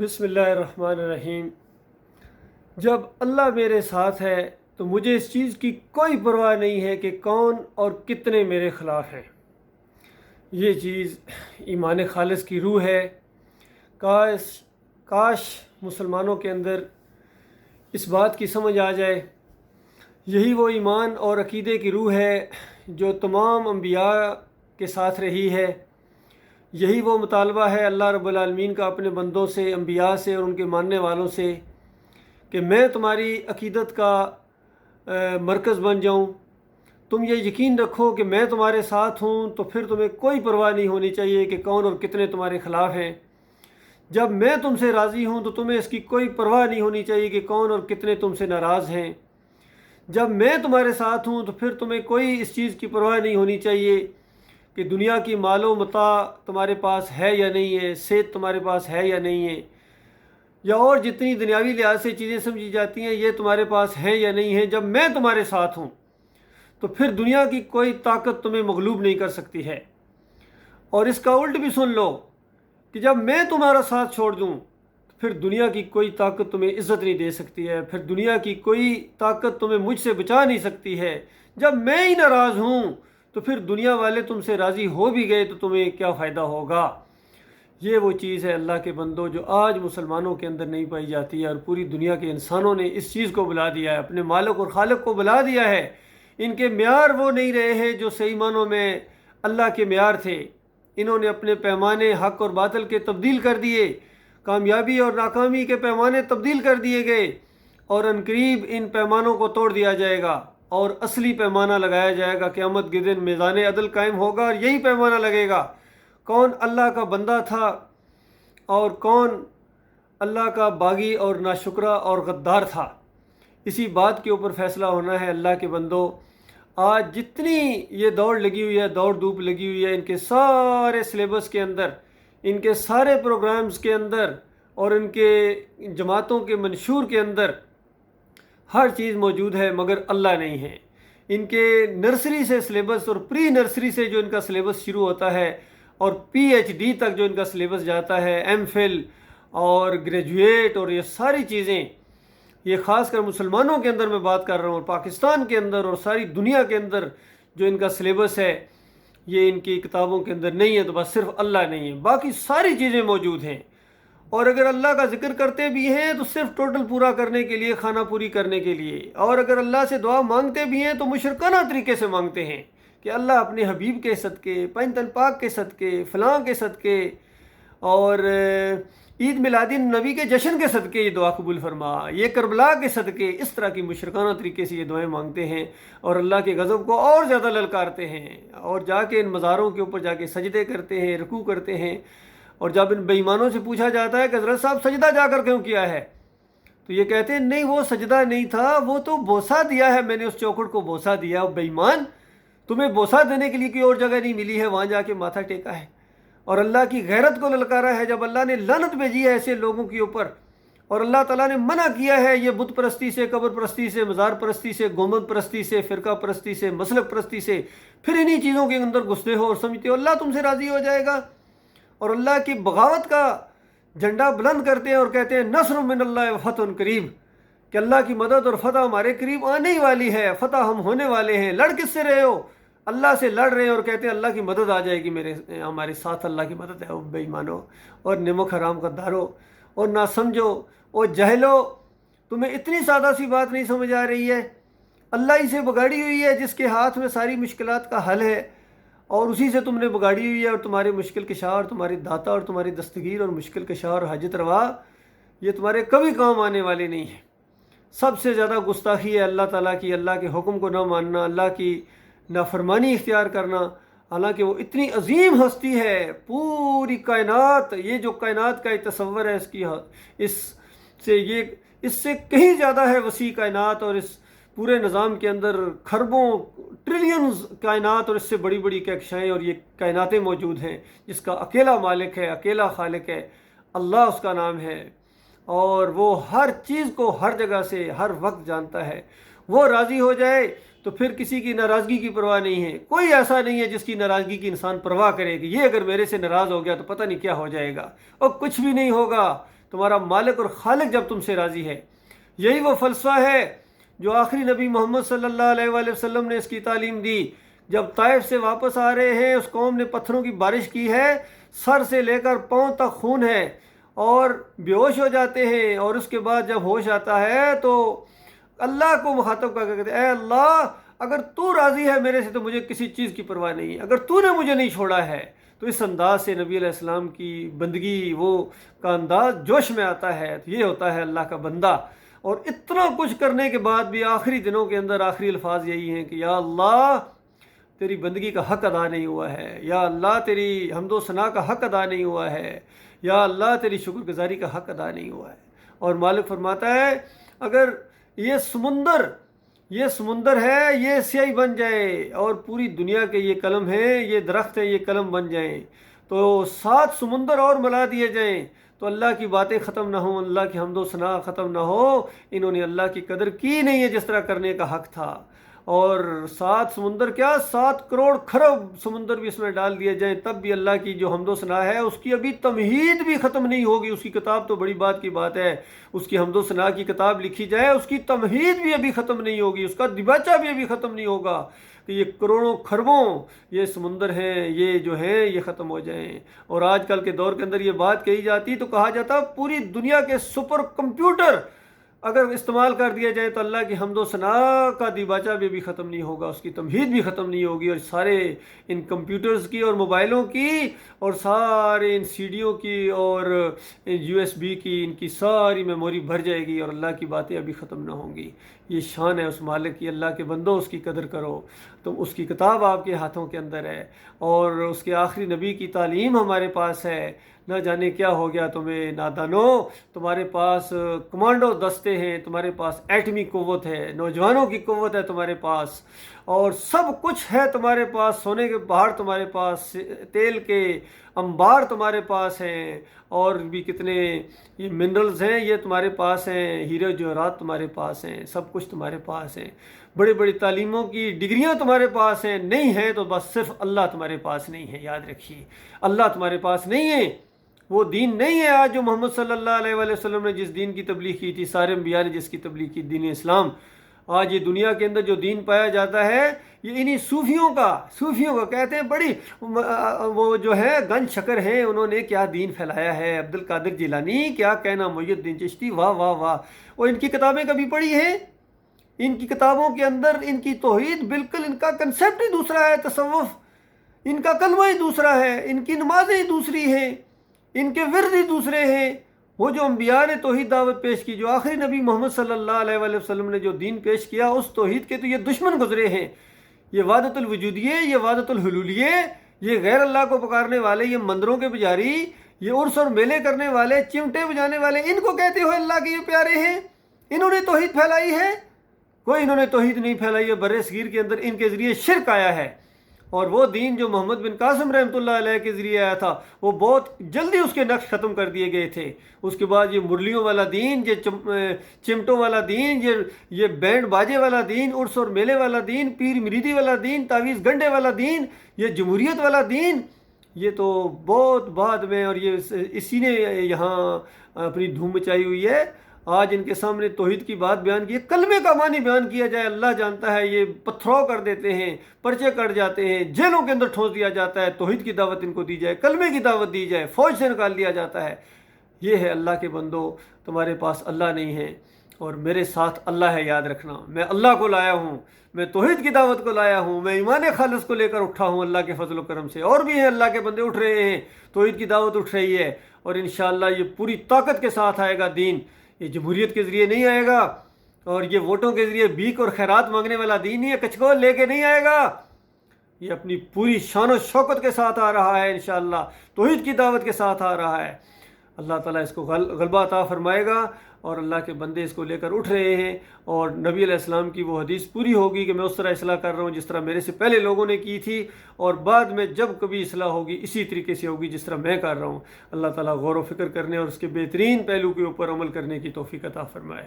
بسم اللہ الرحمن الرحیم۔ جب اللہ میرے ساتھ ہے تو مجھے اس چیز کی کوئی پرواہ نہیں ہے کہ کون اور کتنے میرے خلاف ہیں۔ یہ چیز ایمان خالص کی روح ہے۔ کاش مسلمانوں کے اندر اس بات کی سمجھ آ جائے۔ یہی وہ ایمان اور عقیدے کی روح ہے جو تمام انبیاء کے ساتھ رہی ہے۔ یہی وہ مطالبہ ہے اللہ رب العالمین کا اپنے بندوں سے، انبیاء سے اور ان کے ماننے والوں سے کہ میں تمہاری عقیدت کا مرکز بن جاؤں۔ تم یہ یقین رکھو کہ میں تمہارے ساتھ ہوں، تو پھر تمہیں کوئی پرواہ نہیں ہونی چاہیے کہ کون اور کتنے تمہارے خلاف ہیں۔ جب میں تم سے راضی ہوں تو تمہیں اس کی کوئی پرواہ نہیں ہونی چاہیے کہ کون اور کتنے تم سے ناراض ہیں۔ جب میں تمہارے ساتھ ہوں تو پھر تمہیں کوئی اس چیز کی پرواہ نہیں ہونی چاہیے کہ دنیا کی مال و متاع تمہارے پاس ہے یا نہیں ہے، صحت تمہارے پاس ہے یا نہیں ہے، یا اور جتنی دنیاوی لحاظ سے چیزیں سمجھی جاتی ہیں یہ تمہارے پاس ہیں یا نہیں ہیں۔ جب میں تمہارے ساتھ ہوں تو پھر دنیا کی کوئی طاقت تمہیں مغلوب نہیں کر سکتی ہے۔ اور اس کا الٹ بھی سن لو کہ جب میں تمہارا ساتھ چھوڑ دوں تو پھر دنیا کی کوئی طاقت تمہیں عزت نہیں دے سکتی ہے، پھر دنیا کی کوئی طاقت تمہیں مجھ سے بچا نہیں سکتی ہے۔ جب میں ہی ناراض ہوں تو پھر دنیا والے تم سے راضی ہو بھی گئے تو تمہیں کیا فائدہ ہوگا۔ یہ وہ چیز ہے اللہ کے بندوں جو آج مسلمانوں کے اندر نہیں پائی جاتی ہے، اور پوری دنیا کے انسانوں نے اس چیز کو بلا دیا ہے، اپنے مالک اور خالق کو بلا دیا ہے۔ ان کے معیار وہ نہیں رہے ہیں جو صحیح معنوں میں اللہ کے معیار تھے۔ انہوں نے اپنے پیمانے حق اور باطل کے تبدیل کر دیے، کامیابی اور ناکامی کے پیمانے تبدیل کر دیے گئے، اور عنقریب ان پیمانوں کو توڑ دیا جائے گا اور اصلی پیمانہ لگایا جائے گا۔ قیامت کے دن میزان عدل قائم ہوگا اور یہی پیمانہ لگے گا، کون اللہ کا بندہ تھا اور کون اللہ کا باغی اور ناشکرہ اور غدار تھا۔ اسی بات کے اوپر فیصلہ ہونا ہے اللہ کے بندو۔ آج جتنی یہ دوڑ لگی ہوئی ہے، دوڑ دھوپ لگی ہوئی ہے، ان کے سارے سلیبس کے اندر، ان کے سارے پروگرامز کے اندر اور ان کے جماعتوں کے منشور کے اندر ہر چیز موجود ہے مگر اللہ نہیں ہے۔ ان کے نرسری سے سلیبس اور پری نرسری سے جو ان کا سلیبس شروع ہوتا ہے اور پی ایچ ڈی تک جو ان کا سلیبس جاتا ہے، ایم فل اور گریجویٹ اور یہ ساری چیزیں، یہ خاص کر مسلمانوں کے اندر میں بات کر رہا ہوں، اور پاکستان کے اندر اور ساری دنیا کے اندر جو ان کا سلیبس ہے یہ ان کی کتابوں کے اندر نہیں ہے، تو بس صرف اللہ نہیں ہے، باقی ساری چیزیں موجود ہیں۔ اور اگر اللہ کا ذکر کرتے بھی ہیں تو صرف ٹوٹل پورا کرنے کے لیے، خانہ پوری کرنے کے لیے، اور اگر اللہ سے دعا مانگتے بھی ہیں تو مشرکانہ طریقے سے مانگتے ہیں کہ اللہ اپنے حبیب کے صدقے، پنجتن پاک کے صدقے، فلاں کے صدقے اور عید میلاد النبی کے جشن کے صدقے یہ دعا قبول فرما، یہ کربلا کے صدقے، اس طرح کی مشرکانہ طریقے سے یہ دعائیں مانگتے ہیں اور اللہ کے غضب کو اور زیادہ للکارتے ہیں، اور جا کے ان مزاروں کے اوپر جا کے سجدے کرتے ہیں، رکوع کرتے ہیں۔ اور جب ان بے ایمانوں سے پوچھا جاتا ہے کہ حضرت صاحب سجدہ جا کر کیوں کیا ہے، تو یہ کہتے ہیں نہیں وہ سجدہ نہیں تھا، وہ تو بوسہ دیا ہے، میں نے اس چوکھٹ کو بوسہ دیا۔ بے ایمان، تمہیں بوسہ دینے کے لیے کوئی اور جگہ نہیں ملی ہے، وہاں جا کے ماتھا ٹیکا ہے اور اللہ کی غیرت کو للکارا ہے۔ جب اللہ نے لعنت بھیجی ہے ایسے لوگوں کے اوپر اور اللہ تعالیٰ نے منع کیا ہے یہ بت پرستی سے، قبر پرستی سے، مزار پرستی سے، گنبد پرستی سے، فرقہ پرستی سے، مسلک پرستی سے، پھر انہی چیزوں کے اندر گھستے ہو اور سمجھتے ہو اللہ تم سے راضی ہو جائے گا، اور اللہ کی بغاوت کا جھنڈا بلند کرتے ہیں اور کہتے ہیں نصر من اللہ و فتح قریب، کہ اللہ کی مدد اور فتح ہمارے قریب آنے ہی والی ہے، فتح ہم ہونے والے ہیں۔ لڑ کس سے رہے ہو؟ اللہ سے لڑ رہے ہیں اور کہتے ہیں اللہ کی مدد آ جائے گی، ہمارے ساتھ اللہ کی مدد ہے۔ بے ایمانو اور نمک حرام کا دارو اور نہ سمجھو اور جہلو، تمہیں اتنی سادہ سی بات نہیں سمجھ آ رہی ہے؟ اللہ ہی سے بگاڑی ہوئی ہے جس کے ہاتھ میں ساری مشکلات کا حل ہے، اور اسی سے تم نے بگاڑی ہوئی ہے، اور تمہارے مشکل کشا اور تمہاری داتا اور تمہاری دستگیر اور مشکل کشا اور حاجت روا یہ تمہارے کبھی کام آنے والے نہیں ہیں۔ سب سے زیادہ گستاخی ہے اللہ تعالیٰ کی، اللہ کے حکم کو نہ ماننا، اللہ کی نافرمانی اختیار کرنا، حالانکہ وہ اتنی عظیم ہستی ہے، پوری کائنات، یہ جو کائنات کا تصور ہے اس سے کہیں زیادہ ہے وسیع کائنات، اور اس پورے نظام کے اندر کھربوں ٹریلینز کائنات اور اس سے بڑی بڑی کہکشائیں اور یہ کائناتیں موجود ہیں، جس کا اکیلا مالک ہے، اکیلا خالق ہے، اللہ اس کا نام ہے، اور وہ ہر چیز کو ہر جگہ سے ہر وقت جانتا ہے۔ وہ راضی ہو جائے تو پھر کسی کی ناراضگی کی پرواہ نہیں ہے۔ کوئی ایسا نہیں ہے جس کی ناراضگی کی انسان پرواہ کرے کہ یہ اگر میرے سے ناراض ہو گیا تو پتہ نہیں کیا ہو جائے گا، اور کچھ بھی نہیں ہوگا۔ تمہارا مالک اور خالق جب تم سے راضی ہے۔ یہی وہ فلسفہ ہے جو آخری نبی محمد صلی اللہ علیہ وآلہ وسلم نے اس کی تعلیم دی۔ جب طائف سے واپس آ رہے ہیں، اس قوم نے پتھروں کی بارش کی ہے، سر سے لے کر پاؤں تک خون ہے اور بے ہوش ہو جاتے ہیں، اور اس کے بعد جب ہوش آتا ہے تو اللہ کو مخاطب کر کے کہتے ہیں، اے اللہ اگر تو راضی ہے میرے سے تو مجھے کسی چیز کی پرواہ نہیں ہے، اگر تو نے مجھے نہیں چھوڑا ہے۔ تو اس انداز سے نبی علیہ السلام کی بندگی وہ کا انداز جوش میں آتا ہے۔ تو یہ ہوتا ہے اللہ کا بندہ۔ اور اتنا کچھ کرنے کے بعد بھی آخری دنوں کے اندر آخری الفاظ یہی ہیں کہ یا اللہ تیری بندگی کا حق ادا نہیں ہوا ہے، یا اللہ تیری حمد و ثنا کا حق ادا نہیں ہوا ہے، یا اللہ تیری شکر گزاری کا حق ادا نہیں ہوا ہے۔ اور مالک فرماتا ہے اگر یہ سمندر ہے یہ سیاہی بن جائے اور پوری دنیا کے یہ قلم ہیں، یہ درخت ہیں، یہ قلم بن جائیں، تو 7 سمندر اور ملا دیے جائیں تو اللہ کی باتیں ختم نہ ہوں، اللہ کی حمد و ثنا ختم نہ ہو۔ انہوں نے اللہ کی قدر کی نہیں ہے جس طرح کرنے کا حق تھا۔ اور 7 سمندر کیا 7 کروڑ خرب سمندر بھی اس میں ڈال دیے جائیں تب بھی اللہ کی جو حمد و ثنا ہے اس کی ابھی تمہید بھی ختم نہیں ہوگی۔ اس کی کتاب تو بڑی بات کی بات ہے، اس کی حمد و ثنا کی کتاب لکھی جائے اس کی تمہید بھی ابھی ختم نہیں ہوگی، اس کا دیباچہ بھی ابھی ختم نہیں ہوگا کہ یہ کروڑوں خربوں یہ سمندر ہیں یہ جو ہیں یہ ختم ہو جائیں۔ اور آج کل کے دور کے اندر یہ بات کہی جاتی تو کہا جاتا پوری دنیا کے سپر کمپیوٹر اگر استعمال کر دیا جائے تو اللہ کی حمد و ثنا کا دیباچہ بھی ختم نہیں ہوگا، اس کی تمہید بھی ختم نہیں ہوگی، اور سارے ان کمپیوٹرز کی اور موبائلوں کی اور سارے ان سی ڈیوں کی اور یو ایس بی کی ان کی ساری میموری بھر جائے گی اور اللہ کی باتیں ابھی ختم نہ ہوں گی۔ یہ شان ہے اس مالک کی، اللہ کے بندو اس کی قدر کرو۔ تم اس کی کتاب آپ کے ہاتھوں کے اندر ہے اور اس کے آخری نبی کی تعلیم ہمارے پاس ہے۔ نہ جانے کیا ہو گیا تمہیں نادانو، تمہارے پاس کمانڈو دستے ہیں، تمہارے پاس ایٹمی قوت ہے، نوجوانوں کی قوت ہے تمہارے پاس، اور سب کچھ ہے تمہارے پاس، سونے کے پہاڑ تمہارے پاس، تیل کے انبار تمہارے پاس ہیں، اور بھی کتنے یہ منرلز ہیں یہ تمہارے پاس ہیں، ہیرے جواہرات تمہارے پاس ہیں، سب کچھ تمہارے پاس ہیں، بڑی بڑی تعلیموں کی ڈگریاں تمہارے پاس ہیں۔ نہیں ہیں تو بس صرف اللہ تمہارے پاس نہیں ہے، یاد رکھیے اللہ تمہارے پاس نہیں ہے، وہ دین نہیں ہے آج جو محمد صلی اللہ علیہ وآلہ وسلم نے جس دین کی تبلیغ کی تھی، سارے انبیاء نے جس کی تبلیغ کی، دین اسلام۔ آج یہ دنیا کے اندر جو دین پایا جاتا ہے یہ انہی صوفیوں کا کہتے ہیں، بڑی وہ جو ہے گنج شکر ہیں، انہوں نے کیا دین پھیلایا ہے، عبد القادر جیلانی کیا کہنا، محی الدین چشتی واہ واہ واہ۔ اور ان کی کتابیں کبھی پڑھی ہیں؟ ان کی کتابوں کے اندر ان کی توحید بالکل ان کا کنسیپٹ ہی دوسرا ہے، تصوف ان کا کلمہ ہی دوسرا ہے، ان کی نمازیں ہی دوسری ہیں، ان کے ورد ہی دوسرے ہیں۔ وہ جو انبیاء نے توحید دعوت پیش کی، جو آخری نبی محمد صلی اللہ علیہ وآلہ وسلم نے جو دین پیش کیا، اس توحید کے تو یہ دشمن گزرے ہیں۔ یہ وحدت الوجودیے، یہ وحدت الحلولیے، یہ غیر اللہ کو پکارنے والے، یہ مندروں کے پجاری، یہ عرس اور میلے کرنے والے، چمٹے بجانے والے، ان کو کہتے ہو اللہ کے یہ پیارے ہیں؟ انہوں نے توحید پھیلائی ہے؟ کوئی انہوں نے توحید نہیں پھیلائی ہے۔ بر صغیر کے اندر ان کے ذریعے شرک آیا ہے، اور وہ دین جو محمد بن قاسم رحمۃ اللہ علیہ کے ذریعے آیا تھا وہ بہت جلدی اس کے نقش ختم کر دیے گئے تھے۔ اس کے بعد یہ مرلیوں والا دین، یہ چمٹوں والا دین، یہ بینڈ باجے والا دین، عرس اور میلے والا دین، پیر مریدی والا دین، تعویذ گنڈے والا دین، یہ جمہوریت والا دین، یہ تو بہت بعد میں، اور یہ اسی نے یہاں اپنی دھوم مچائی ہوئی ہے۔ آج ان کے سامنے توحید کی بات بیان کی ہے، کلمے کا معنی بیان کیا جائے اللہ جانتا ہے، یہ پتھرو کر دیتے ہیں، پرچے کٹ جاتے ہیں، جیلوں کے اندر ٹھونس دیا جاتا ہے، توحید کی دعوت ان کو دی جائے، کلمے کی دعوت دی جائے، فوج سے نکال دیا جاتا ہے۔ یہ ہے اللہ کے بندو، تمہارے پاس اللہ نہیں ہے اور میرے ساتھ اللہ ہے، یاد رکھنا۔ میں اللہ کو لایا ہوں، میں توحید کی دعوت کو لایا ہوں، میں ایمان خالص کو لے کر اٹھا ہوں اللہ کے فضل و کرم سے۔ اور بھی ہیں اللہ کے بندے اٹھ رہے ہیں، توحید کی دعوت اٹھ رہی ہے، اور انشاءاللہ یہ پوری طاقت کے ساتھ آئے گا دین۔ یہ جمہوریت کے ذریعے نہیں آئے گا، اور یہ ووٹوں کے ذریعے بھیک اور خیرات مانگنے والا دین نہیں ہے، کچکول لے کے نہیں آئے گا۔ یہ اپنی پوری شان و شوکت کے ساتھ آ رہا ہے، انشاءاللہ توحید کی دعوت کے ساتھ آ رہا ہے۔ اللہ تعالیٰ اس کو غلبہ عطا فرمائے گا، اور اللہ کے بندے اس کو لے کر اٹھ رہے ہیں، اور نبی علیہ السلام کی وہ حدیث پوری ہوگی کہ میں اس طرح اصلاح کر رہا ہوں جس طرح میرے سے پہلے لوگوں نے کی تھی، اور بعد میں جب کبھی اصلاح ہوگی اسی طریقے سے ہوگی جس طرح میں کر رہا ہوں۔ اللہ تعالیٰ غور و فکر کرنے اور اس کے بہترین پہلو کے اوپر عمل کرنے کی توفیق عطا فرمائے۔